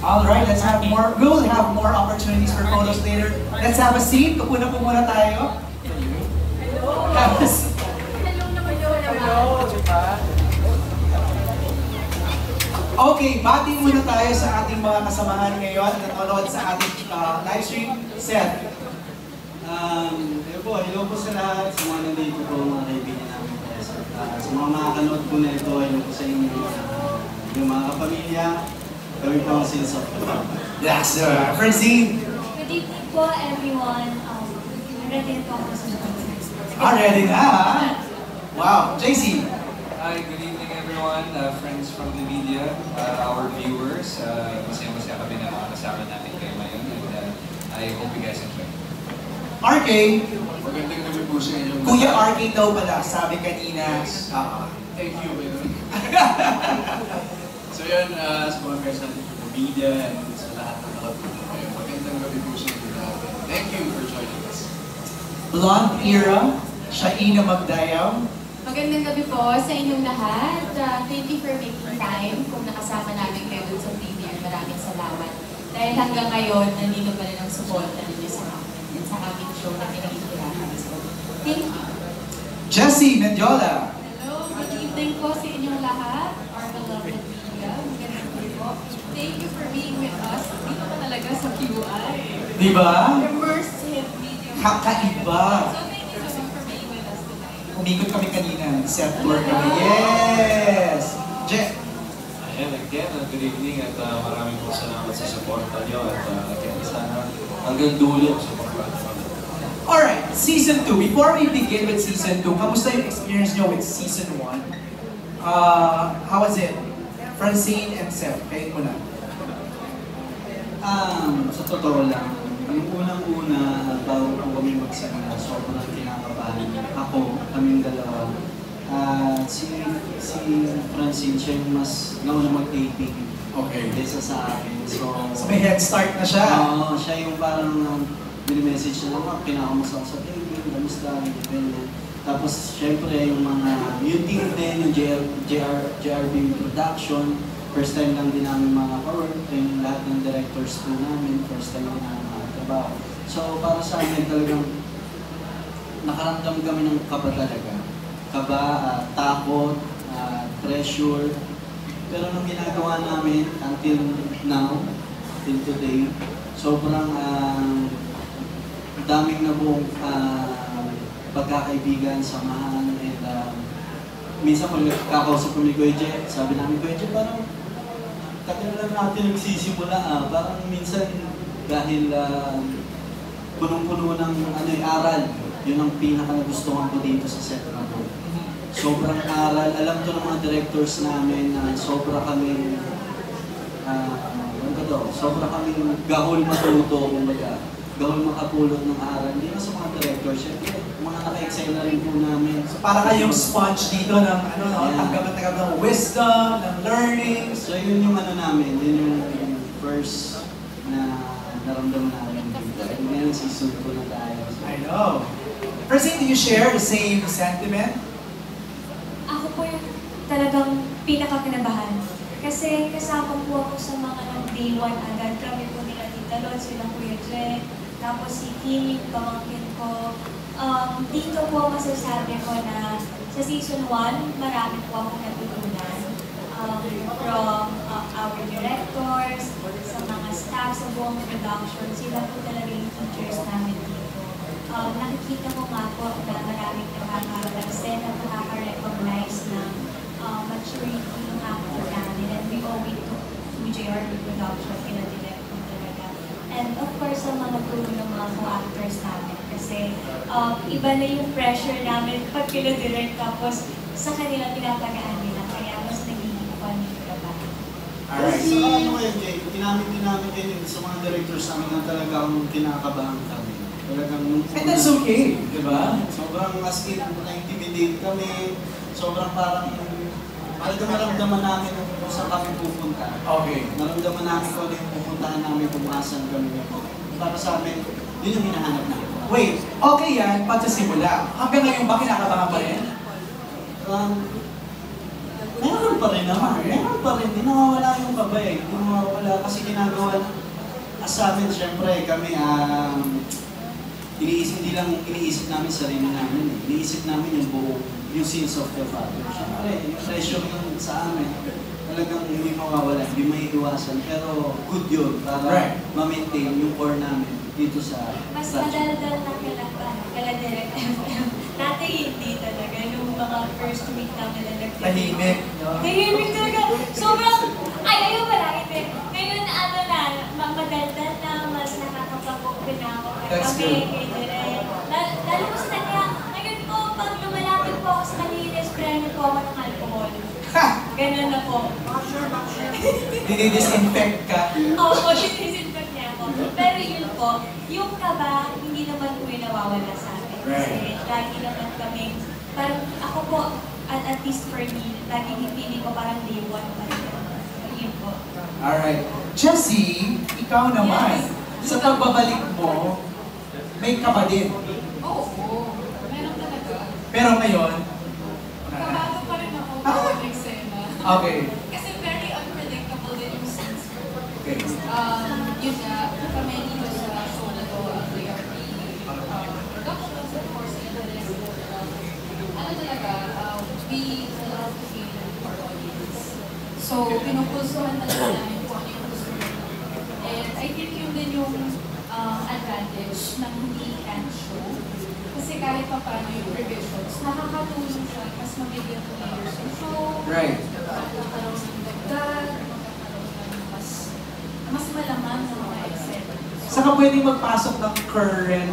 All right, let's have more. We'll have more opportunities for photos later. Let's have a seat. Kupuna po muna tayo. Hello. Hello naman. Hello, diba? Okay, bati muna tayo sa ating mga kasamahan ngayon at nanonood sa ating live stream. Seth. Hello po sa lahat, sa mga nandito po, mga kaibigan namin. Sa mga makakanood po na ito, hello po sa inyo, yung mga kapamilya, kami po ang sinasap po. Yes, sir. Francine. Good evening po, everyone. Ready po ako sa Ready na, ha? Wow. JC. Hi, good evening everyone, friends from the media, our viewers. Masaya-masaya kami na mga kasama natin kayo ngayon and I hope you guys enjoy. RK. Magandang gabi po sa inyo. Kuya RK daw pala, sabi kanina. Thank you. So yun, sa mga guys natin from the media and sa lahat ng nakatuto kayo, magandang gabi po sa inyo lahat. Thank you for joining us. Blonde Era, Shaina Magdayaw. Magandang gabi po sa inyong lahat. Thank you for making time kung nakasama namin kayo dun sa premiere. Maraming salamat. Dahil hanggang ngayon, nandito pa rin ang suporta ninyo sa amin at sa aming show na pinag-iirahan. So, thank you. Jessie Mendiola. Hello, good evening po sa inyong lahat. Our beloved media. Magandang gabi po. Thank you for being with us. Dito pa talaga sa QI. Diba? Immersive video. Kakaiba. So, thank you so much for being with us tonight. Umikot kami kanina. Set tour kami. Yes! Je. Ayan, again, good evening at maraming po salamat sa suporta nyo at again, sana hanggang dulo sa pagkakataon. Alright, Season 2. Before we begin with Season 2, kamusta yung experience nyo with Season 1? How was it? Francine and Seth, kayo muna. Sa totoo lang, yung unang-una, bago po kami magsimula, sobrang kinakabahan. Ako, kaming dalawa. Si Francine, siya yung mas nauna mag-taping. Okay. Kesa sa akin. So may head start na siya. Oo, siya yung parang mini-message na lang, pinakamusta ako sa taping, kamusta, ganyan. Tapos, syempre, yung team din, yung JRB production, first time lang din namin mga ka-work, yung lahat ng directors po namin, first time din namin mga trabaho. So, para sa amin talagang nakaramdam kami ng kaba talaga. Kaba, takot, pressure. Pero nung ginagawa namin until now, till today, sobrang daming nabuong pagkakaibigan, samahan, and minsan kung kakausap ko ni Kuya Jeff, sabi namin, Kuya Jeff, parang tagal lang natin nagsisimula, parang minsan dahil punong-puno ng aral, yun ang pinaka-nagustuhan ko dito sa set na to. Sobrang aral, alam to ng mga directors namin na sobra kami, sobra kami gahol matuto, kumbaga. Gawin makapulot ng aral, hindi na sa mga director, syempre, mga naka-excel na rin po namin. So para kayong sponge dito ng tanggap ng wisdom, ng learnings. So yun yung namin, yun yung first na naramdaman namin dito. And ngayon, season 2 na tayo. I know. Francine, do you share the same sentiment? Ako po yung talagang pinaka-kinabahan. Kasi kasama po ako sa mga day 1 agad. Kami po nila Tita Lon, silang Kuya Jen. Tapos si Kim, yung pamangkin ko. Dito po masasabi ko na sa season 1, marami po akong natutunan. From our directors, sa mga staff, sa buong production, sila po talaga yung teachers namin dito. Nakikita ko nga po na maraming nakaka-represent at nakaka-recognize ng maturity ng actor namin. And we owe it to JRB production, pinadirect ko talaga. And of course, sa mga crew ng mga co-actors namin. Kasi iba na yung pressure namin pag pinadirect tapos sa kanila pinapagaan nila. Kaya mas nagiging fun yung trabaho. Kasi ano kayo, Jay, tinamit din namin din sa mga directors namin na talagang kinakabahan kami. Talagang and that's okay, di ba? Sobrang as in, na-intimidate kami. Sobrang parang naramdaman namin kung saan kami pupunta. Okay. Naramdaman namin kung ano yung pupuntahan namin, kung asan kami. Para sa amin, yun yung hinahanap namin. Wait, okay yan, pagsasimula. Hanggang ngayon ba kinakabahan pa rin? Meron pa rin naman. Meron pa rin. Hindi nawawala yung kaba eh. Hindi nawawala kasi ginagawa sa amin, syempre, kami, hindi lang iniisip namin sarili namin eh. Iniisip namin yung buo, yung sins of the Father. Syempre, yung pressure yun sa amin, talagang hindi mawawala, hindi may iwasan. Pero good yun para ma-maintain yung core namin dito sa Mas project. madaldal na kala Direct FM. Dati hindi talaga. Nung mga first week namin na Tahimik, no? Tahimik talaga. Sobrang, ayaw pala. Hindi. Ngayon, ano na, madaldal na, mas nakakapag-open na ako. That's Kami, good. kay Direct. Lalo ko sa kanya, ngayon po, pag lumalapit po ako sa kanila, spray po ako ng alcohol. Ganun na po. Dinidisinfect ka. Oo, disinfect niya ako. Pero yun po, yung kaba, hindi naman po yung nawawala sa akin. Kasi lagi naman kami, parang ako po, at least for me, lagi hindi ko parang day one pa rin. Yun po. Alright. Jessie, ikaw naman. Yes. Sa pagbabalik mo, may kaba din. Oo, meron talaga. Pero ngayon, Kabado pa rin ako Ah. bawat eksena. okay. Kasi very unpredictable din yung scenes ko. Okay. Yun nga, kami dito sa show na to, ang DRP, productions, of course, and the rest of ano talaga, we love to cater to our audience. So, pinupulsuhan talaga namin kung ano yung gusto nila. And I think yun din yung advantage ng hindi can show. Kasi kahit pa paano yung revisions, nakakatulong siya, mas mabigyan ko layers yung show. Right. Magkakaroon ng dagdag, magkakaroon ng mas malaman ng mga eksena. Saka pwedeng magpasok ng current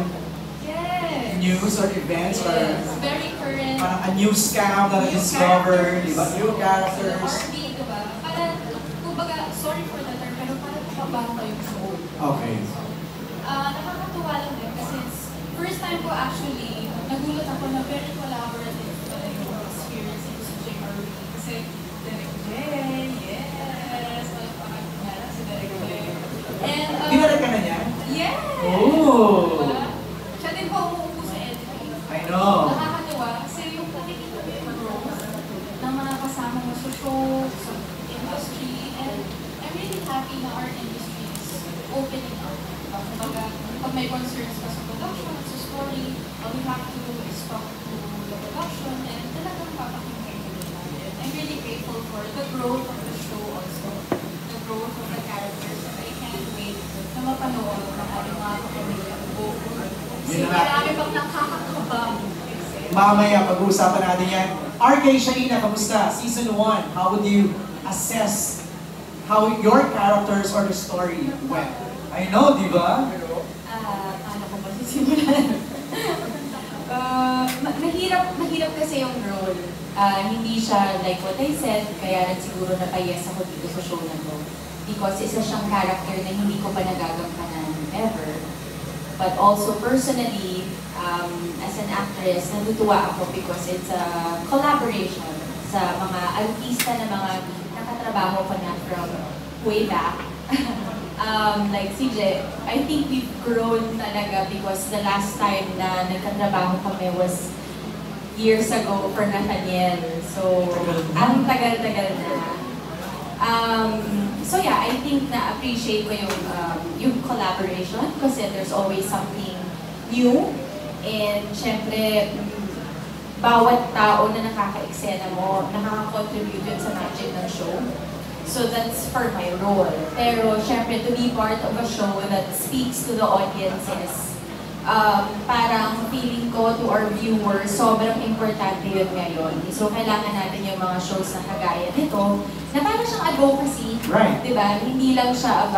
Yes! news or events or Yes, very current. parang a new scam na na-discover, di ba? New characters. RB, diba? Para, kumbaga, sorry for the term, pero parang nakabago kayong show. Okay. Nakakatuwa lang din kasi first time ko actually, nagulat ako na very collaborative pala yung experience ko sa JRB. Kasi Direct J, yes! Malapakag nga si Direct J. And, Dinala ka na niya? yes! Oh! Diba? Siya din po umuupo sa editing. I know. Nakakatuwa kasi yung nakikita mo yung growth ng mga kasama mo sa show, sa industry, and I'm really happy na our industry is opening up. Kumbaga, pag may concerns ka sa production, sa story, all we have to do is talk to the production and talagang papakinggan nila. And I'm really grateful for the growth of the show also, the growth of the characters, and I can't wait na mapanood ng ating mga kapamilya. Kasi Yun na. marami pang nakakakabang. Mamaya, pag-uusapan natin yan. RK Sharina, kamusta? Season 1, how would you assess how your characters or the story went? I know, di ba? Paano ko masisimulan? Mahirap kasi yung role. Hindi siya like what I said, kaya siguro napayes ako dito sa show na to. Because isa siyang character na hindi ko pa nagagampanan ever. But also personally, as an actress, natutuwa ako because it's a collaboration sa mga artista na mga nakatrabaho ko na from way back. Like CJ, I think we've grown talaga because the last time na nagkatrabaho kami was years ago for Nathaniel. So, ang tagal-tagal na. So yeah, I think na-appreciate ko yung collaboration kasi there's always something new. And syempre, bawat tao na nakaka-eksena mo, nakaka-contribute yun sa magic ng show. So that's for my role. Pero syempre, to be part of a show that speaks to the audiences, parang feeling ko to our viewers, sobrang importante yun ngayon. So kailangan natin yung mga shows na kagaya nito, na parang siyang advocacy. Right. Diba? Hindi lang siya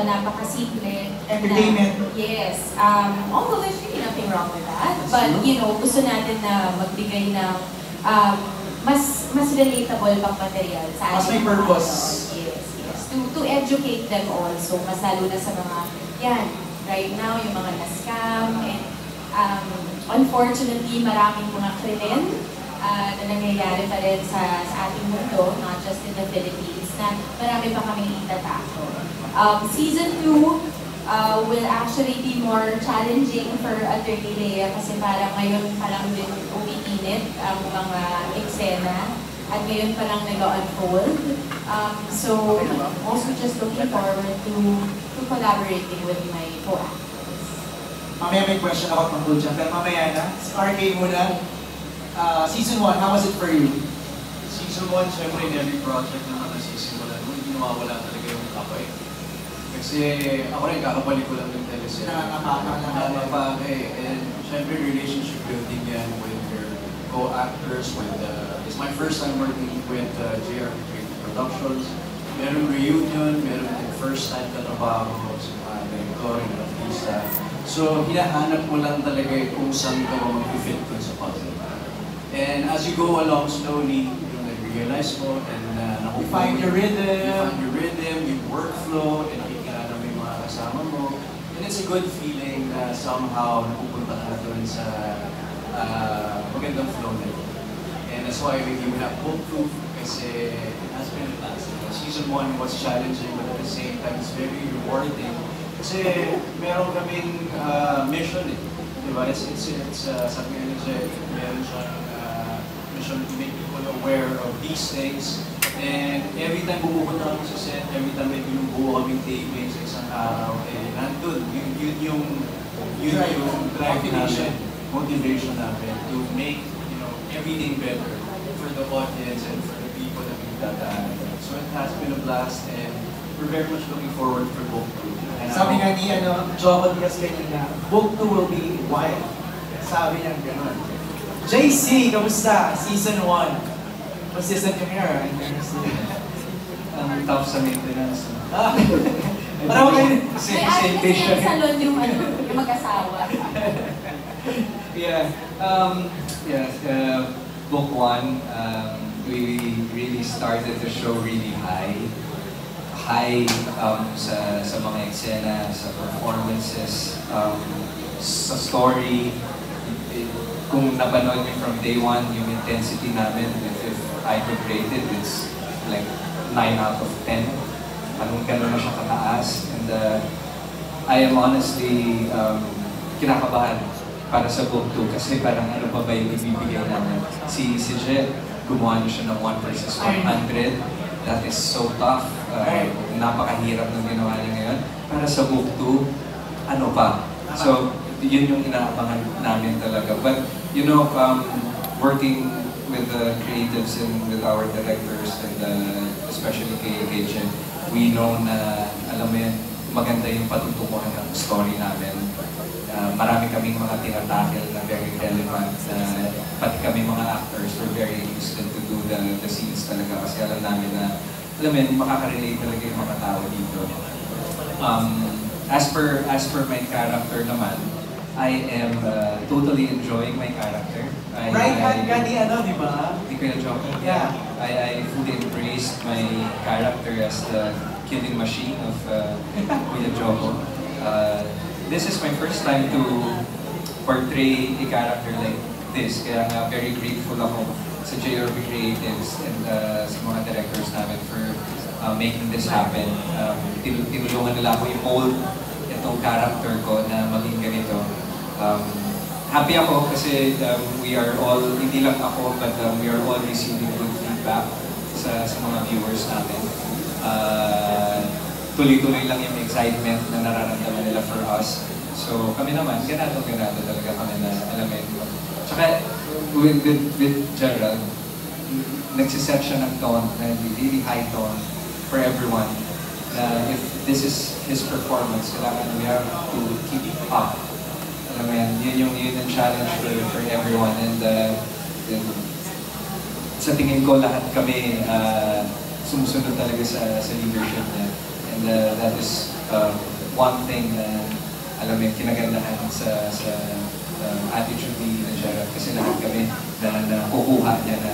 napakasimple. Entertainment. Yes. Although there's really nothing wrong with that. That's But, true. you know, gusto natin na magbigay ng mas relatable pang material sa Mas may ating mga purpose. ano. Yes, yes. To educate them also, mas lalo na sa mga, yan, right now, yung mga na-scam, and unfortunately, maraming mga krimen na nangyayari pa rin sa ating mundo, not just in the Philippines, na marami pa kaming itatako. Season 2 will actually be more challenging for Attorney Lea kasi parang ngayon pa lang din umiinit ang mga eksena. at ngayon pa lang nag-unfold. So, I'm also just looking forward to collaborating with my co-actors. Mamaya may question ako tungkol dyan, pero mamaya na. Si RK muna. Season 1, how was it for you? Season 1, syempre in every project naman na sisimulan mo, hindi nawawala talaga yung kapay. Kasi ako rin, kakabalik ko lang ng teleserye. Nakakapake. And syempre relationship building yan with your co-actors, it's my first time working with JR Creative Productions. Merong reunion, merong first time na trabaho sa director and artista. So, hinahanap mo lang talaga kung saan ka mag-fit dun sa puzzle. And as you go along slowly, yung nag-realize mo and you find your rhythm, yung workflow, and kikilala mo yung mga kasama mo. And it's a good feeling na somehow napupunta ka doon sa magandang flow na yun. And that's why we give that bulletproof kasi it has been a blast. Season 1 was challenging but at the same time it's very rewarding. Kasi meron kaming mission eh. Diba? It's sabi nga niya, meron siyang mission to make people aware of these things. And every time pupunta kami sa set, every time may binubuo kaming taping sa isang araw, nandun, yun yung drive namin, motivation namin to make everything better for the audience and for the people that we've dadaanan. So it has been a blast and we're very much looking forward for book 2. Sabi nga ni Joe Diaz kanina, book 2 will be wild. Sabi niya gano'n. JC, kamusta? Season 1. Consistent yung hair, Tough sa maintenance. Parang kayo. Same patient. May salon yung mag-asawa. Book 1, we really started the show really high. Sa mga eksena, sa performances, sa story. Kung napanood niyo from day 1, yung intensity namin, if I could rate it, it's like 9 out of 10. Ganun na siya kataas. And I am honestly kinakabahan para sa book 2 kasi parang ano pa ba yung ibibigay namin. Si Jet, gumawa niya siya ng 1 versus 100. That is so tough. Napakahirap ng ginawa niya ngayon. Para sa book 2, ano pa? So, yun yung inaabangan namin talaga. But, working with the creatives and with our directors and especially kay Jen, we know na, alam mo yan, maganda yung patutunguhan ng story namin. Marami kaming mga tinatakil na very relevant. Pati kami mga actors, we're very interested to do the scenes talaga kasi alam namin na, alam mo yan, makaka-relate talaga yung mga tao dito. As per my character naman, I am totally enjoying my character. Right hand ka ni di ba? Di Kuya Joko. Yeah. I fully embraced my character as the killing machine of Kuya Joko. This is my first time to portray a character like this. Kaya nga very grateful ako sa JRB Creatives and sa mga directors namin for making this happen. Tinulungan nila ako i-mold itong character ko na maging ganito. Happy ako kasi we are all, hindi lang ako, but we are all receiving good feedback sa mga viewers natin. Tuloy-tuloy lang yung excitement na nararamdaman nila for us. So kami naman, ganado talaga kami na alamin ko. Tsaka with Gerald, nagsiset siya ng tone, na really high tone for everyone. Na if this is his performance, kailangan we have to keep it up. Alam mo yan, yun yung challenge for everyone. And sa tingin ko, lahat kami sumusunod talaga sa leadership niya. And that is one thing na alam mo yung kinagandahan sa attitude ni Gerald. Kasi lahat kami na kukuha niya na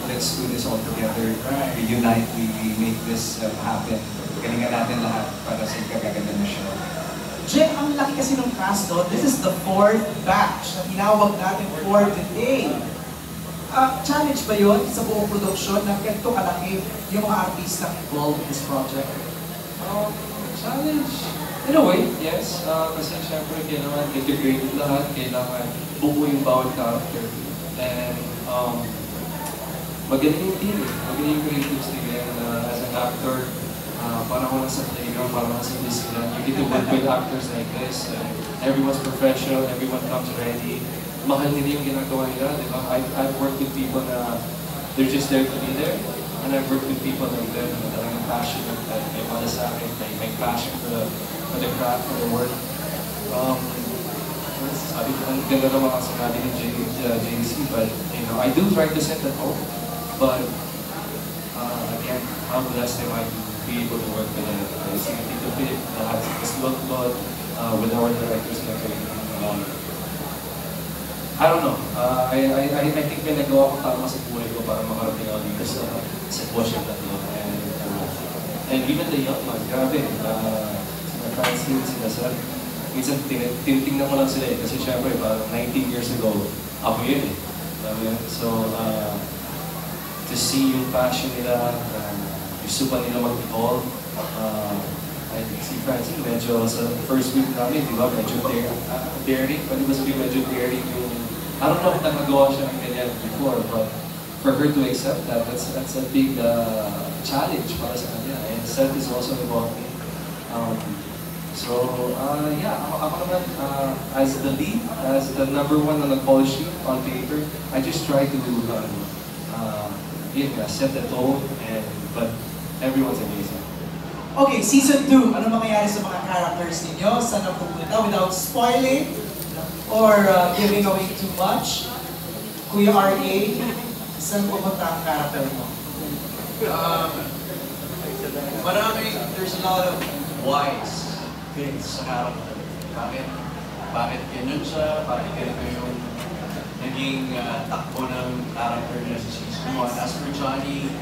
let's do this all together. We unite, we make this happen. Galingan natin lahat para sa ikagaganda na show. Jen, ang laki kasi ng cast doon. This is the 4th batch na tinawag natin for today. Challenge ba yun sa buong production na ganito kalaki yung mga artistang involved in this project? Challenge? In a way, yes. Kasi syempre kailangan integrate lahat, kailangan buo yung bawat character. And magaling yung team eh. Magaling yung creatives nila. And as an actor, parang ako nasa playground, parang nasa Disneyland. You get to work with actors like this. Everyone's professional, everyone comes ready. Mahal nila yung ginagawa nila, di ba? I've worked with people na they're just there to be there. And I've worked with people like them na talagang passionate at may para sa akin, may passion for the craft, for the work. Sabi ko, ang ganda ng mga sinabi ni JC, but you know, I do try to set the tone. But again, how blessed am I to be able to work with Tito Pip, Slot, with our directors na I don't know. I think may nagawa ko tama sa buhay ko para makarating ako dito sa portion na to. And even the young ones, grabe. Sina Francine, sina Sir. Minsan tinitingnan ko lang sila eh. Kasi syempre, parang 19 years ago, ako yun eh. So, to see yung passion nila, gusto pa nila mag-evolve. Si Francine, medyo sa first week namin, di ba, medyo daring. Pwede ba sabihin medyo daring yung I don't know if nagagawa siya ng ganyan before, but for her to accept that, that's a big challenge para sa kanya. And Seth is also involved in. Yeah, ako naman, as the lead, as the #1 on the call sheet on paper, I just try to set the tone, but everyone's amazing. Okay, season 2, ano mangyayari sa mga characters ninyo? Saan na pupunta without spoiling or giving away too much? Kuya R.A., saan pupunta ang character mo? There's a lot of whys sa character. Bakit ganun siya? Bakit ganito yung naging takbo ng character niya sa season 1? As for Johnny,